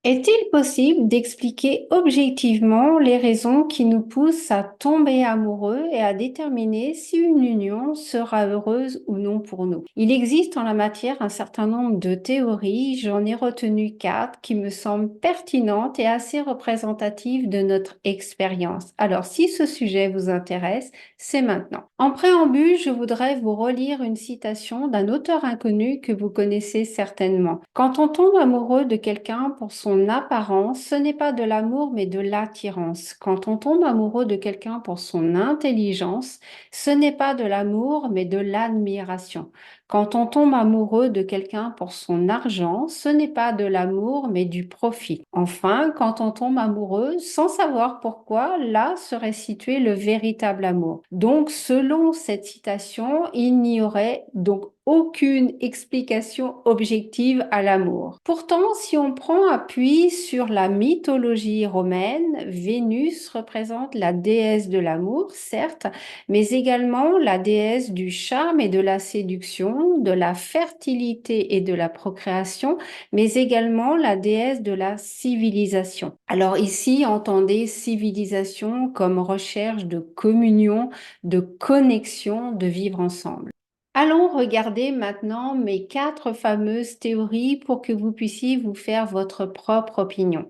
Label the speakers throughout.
Speaker 1: Est-il possible d'expliquer objectivement les raisons qui nous poussent à tomber amoureux et à déterminer si une union sera heureuse ou non pour nous? Il existe en la matière un certain nombre de théories, j'en ai retenu quatre qui me semblent pertinentes et assez représentatives de notre expérience. Alors, si ce sujet vous intéresse, c'est maintenant. En préambule, je voudrais vous relire une citation d'un auteur inconnu que vous connaissez certainement. Quand on tombe amoureux de quelqu'un pour son apparence, ce n'est pas de l'amour mais de l'attirance. Quand on tombe amoureux de quelqu'un pour son intelligence, ce n'est pas de l'amour mais de l'admiration. Quand on tombe amoureux de quelqu'un pour son argent, ce n'est pas de l'amour mais du profit. Enfin, quand on tombe amoureux sans savoir pourquoi, là serait situé le véritable amour. Donc, selon cette citation, il n'y aurait donc aucune explication objective à l'amour. Pourtant, si on prend appui sur la mythologie romaine, Vénus représente la déesse de l'amour, certes, mais également la déesse du charme et de la séduction, de la fertilité et de la procréation, mais également la déesse de la civilisation. Alors ici, entendez civilisation comme recherche de communion, de connexion, de vivre ensemble. Allons regarder maintenant mes quatre fameuses théories pour que vous puissiez vous faire votre propre opinion.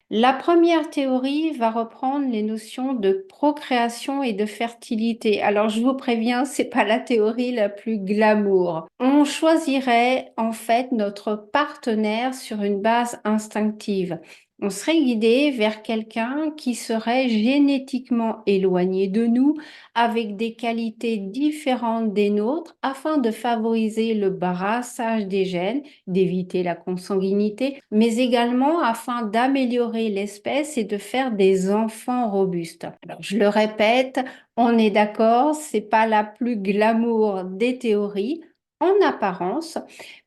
Speaker 1: La première théorie va reprendre les notions de procréation et de fertilité. Alors, je vous préviens, c'est pas la théorie la plus glamour. On choisirait en fait notre partenaire sur une base instinctive. On serait guidé vers quelqu'un qui serait génétiquement éloigné de nous, avec des qualités différentes des nôtres, afin de favoriser le brassage des gènes, d'éviter la consanguinité, mais également afin d'améliorer l'espèce et de faire des enfants robustes. Alors, je le répète, on est d'accord, c'est pas la plus glamour des théories en apparence,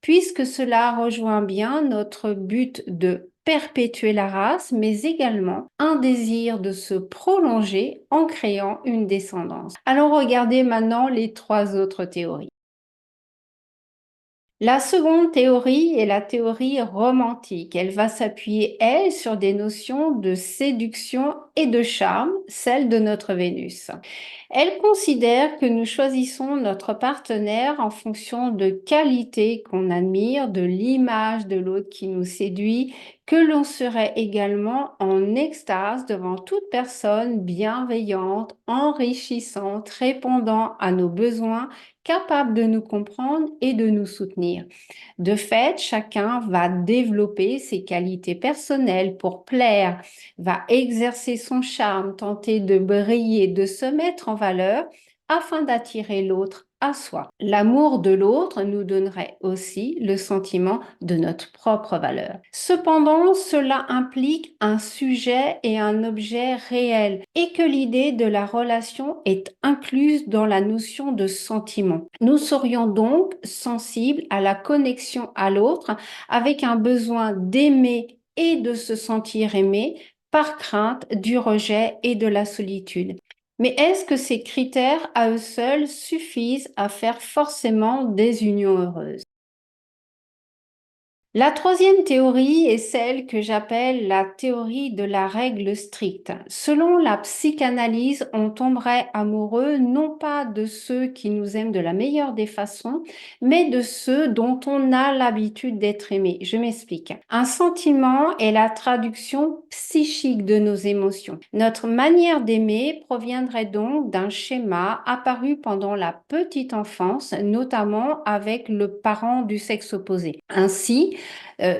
Speaker 1: puisque cela rejoint bien notre but de perpétuer la race, mais également un désir de se prolonger en créant une descendance. Allons regarder maintenant les trois autres théories. La seconde théorie est la théorie romantique. Elle va s'appuyer, elle, sur des notions de séduction et de charme, celle de notre Vénus. Elle considère que nous choisissons notre partenaire en fonction de qualités qu'on admire, de l'image de l'autre qui nous séduit, que l'on serait également en extase devant toute personne bienveillante, enrichissante, répondant à nos besoins, capable de nous comprendre et de nous soutenir. De fait, chacun va développer ses qualités personnelles pour plaire, va exercer son charme, tenter de briller, de se mettre en valeur afin d'attirer l'autre à soi. L'amour de l'autre nous donnerait aussi le sentiment de notre propre valeur. Cependant, cela implique un sujet et un objet réel et que l'idée de la relation est incluse dans la notion de sentiment. Nous serions donc sensibles à la connexion à l'autre avec un besoin d'aimer et de se sentir aimé par crainte du rejet et de la solitude. Mais est-ce que ces critères à eux seuls suffisent à faire forcément des unions heureuses? La troisième théorie est celle que j'appelle la théorie de la règle stricte. Selon la psychanalyse, on tomberait amoureux non pas de ceux qui nous aiment de la meilleure des façons, mais de ceux dont on a l'habitude d'être aimé. Je m'explique. Un sentiment est la traduction psychique de nos émotions. Notre manière d'aimer proviendrait donc d'un schéma apparu pendant la petite enfance, notamment avec le parent du sexe opposé. Ainsi,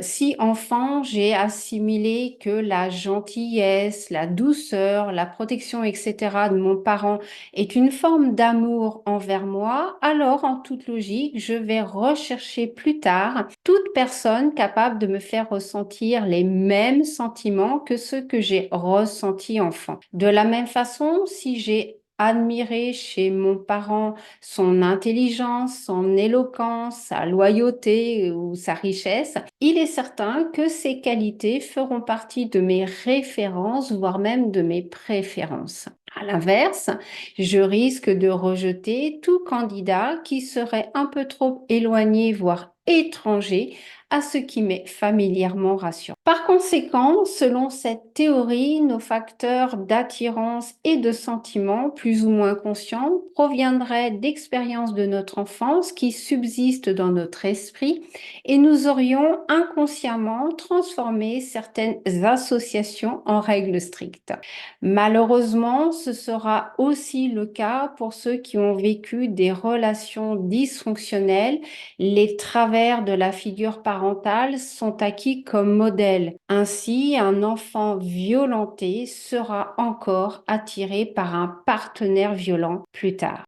Speaker 1: si enfant, j'ai assimilé que la gentillesse, la douceur, la protection, etc. de mon parent est une forme d'amour envers moi, alors en toute logique, je vais rechercher plus tard toute personne capable de me faire ressentir les mêmes sentiments que ceux que j'ai ressentis enfant. De la même façon, si j'ai admiré chez mon parent son intelligence, son éloquence, sa loyauté ou sa richesse, il est certain que ces qualités feront partie de mes références, voire même de mes préférences. À l'inverse, je risque de rejeter tout candidat qui serait un peu trop éloigné, voire étranger à ce qui m'est familièrement rassurant. Par conséquent, selon cette théorie, nos facteurs d'attirance et de sentiments, plus ou moins conscients, proviendraient d'expériences de notre enfance qui subsistent dans notre esprit et nous aurions inconsciemment transformé certaines associations en règles strictes. Malheureusement, ce sera aussi le cas pour ceux qui ont vécu des relations dysfonctionnelles. Les travers de la figure parentale sont acquis comme modèle. Ainsi, un enfant violenté sera encore attiré par un partenaire violent plus tard.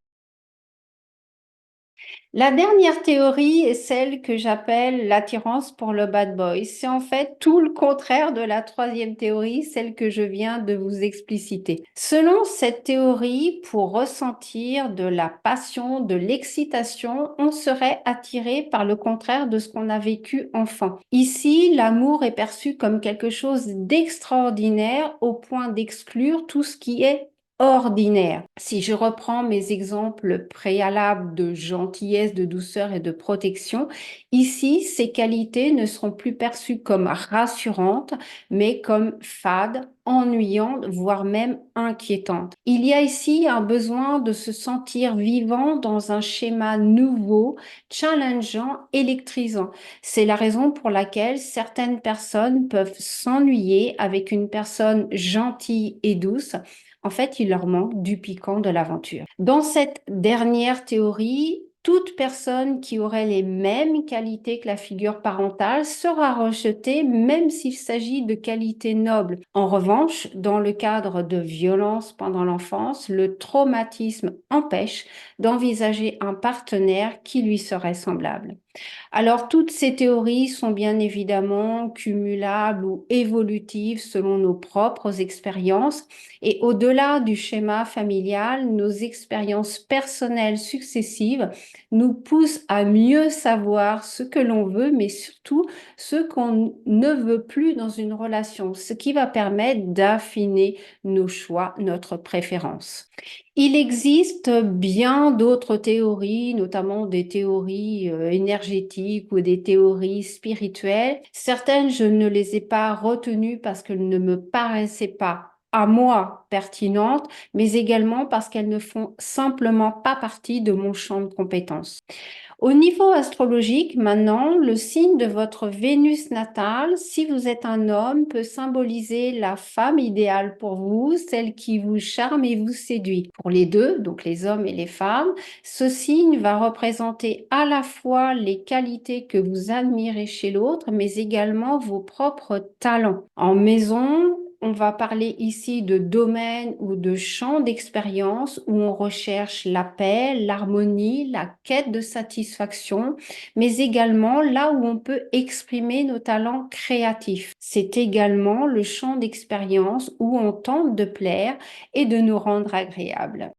Speaker 1: La dernière théorie est celle que j'appelle l'attirance pour le bad boy. C'est en fait tout le contraire de la troisième théorie, celle que je viens de vous expliciter. Selon cette théorie, pour ressentir de la passion, de l'excitation, on serait attiré par le contraire de ce qu'on a vécu enfant. Ici, l'amour est perçu comme quelque chose d'extraordinaire au point d'exclure tout ce qui est ordinaire. Si je reprends mes exemples préalables de gentillesse, de douceur et de protection, ici, ces qualités ne seront plus perçues comme rassurantes, mais comme fades, ennuyantes, voire même inquiétantes. Il y a ici un besoin de se sentir vivant dans un schéma nouveau, challengeant, électrisant. C'est la raison pour laquelle certaines personnes peuvent s'ennuyer avec une personne gentille et douce. En fait, il leur manque du piquant de l'aventure. Dans cette dernière théorie, toute personne qui aurait les mêmes qualités que la figure parentale sera rejetée, même s'il s'agit de qualités nobles. En revanche, dans le cadre de violences pendant l'enfance, le traumatisme empêche d'envisager un partenaire qui lui serait semblable. Alors, toutes ces théories sont bien évidemment cumulables ou évolutives selon nos propres expériences et au-delà du schéma familial, nos expériences personnelles successives nous poussent à mieux savoir ce que l'on veut, mais surtout ce qu'on ne veut plus dans une relation, ce qui va permettre d'affiner nos choix, notre préférence. Il existe bien d'autres théories, notamment des théories énergétiques ou des théories spirituelles. Certaines, je ne les ai pas retenues parce qu'elles ne me paraissaient pas à moi pertinentes, mais également parce qu'elles ne font simplement pas partie de mon champ de compétences. Au niveau astrologique, maintenant, le signe de votre Vénus natale, si vous êtes un homme, peut symboliser la femme idéale pour vous, celle qui vous charme et vous séduit. Pour les deux, donc les hommes et les femmes, ce signe va représenter à la fois les qualités que vous admirez chez l'autre, mais également vos propres talents. En maison, on va parler ici de domaine ou de champ d'expérience où on recherche la paix, l'harmonie, la quête de satisfaction, mais également là où on peut exprimer nos talents créatifs. C'est également le champ d'expérience où on tente de plaire et de nous rendre agréables.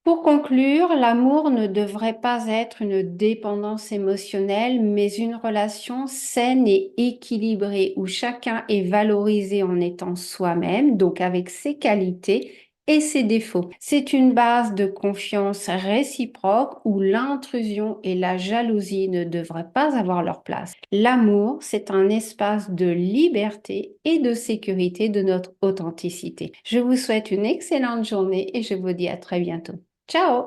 Speaker 1: Pour conclure, l'amour ne devrait pas être une dépendance émotionnelle, mais une relation saine et équilibrée où chacun est valorisé en étant soi-même, donc avec ses qualités et ses défauts. C'est une base de confiance réciproque où l'intrusion et la jalousie ne devraient pas avoir leur place. L'amour, c'est un espace de liberté et de sécurité de notre authenticité. Je vous souhaite une excellente journée et je vous dis à très bientôt. Ciao!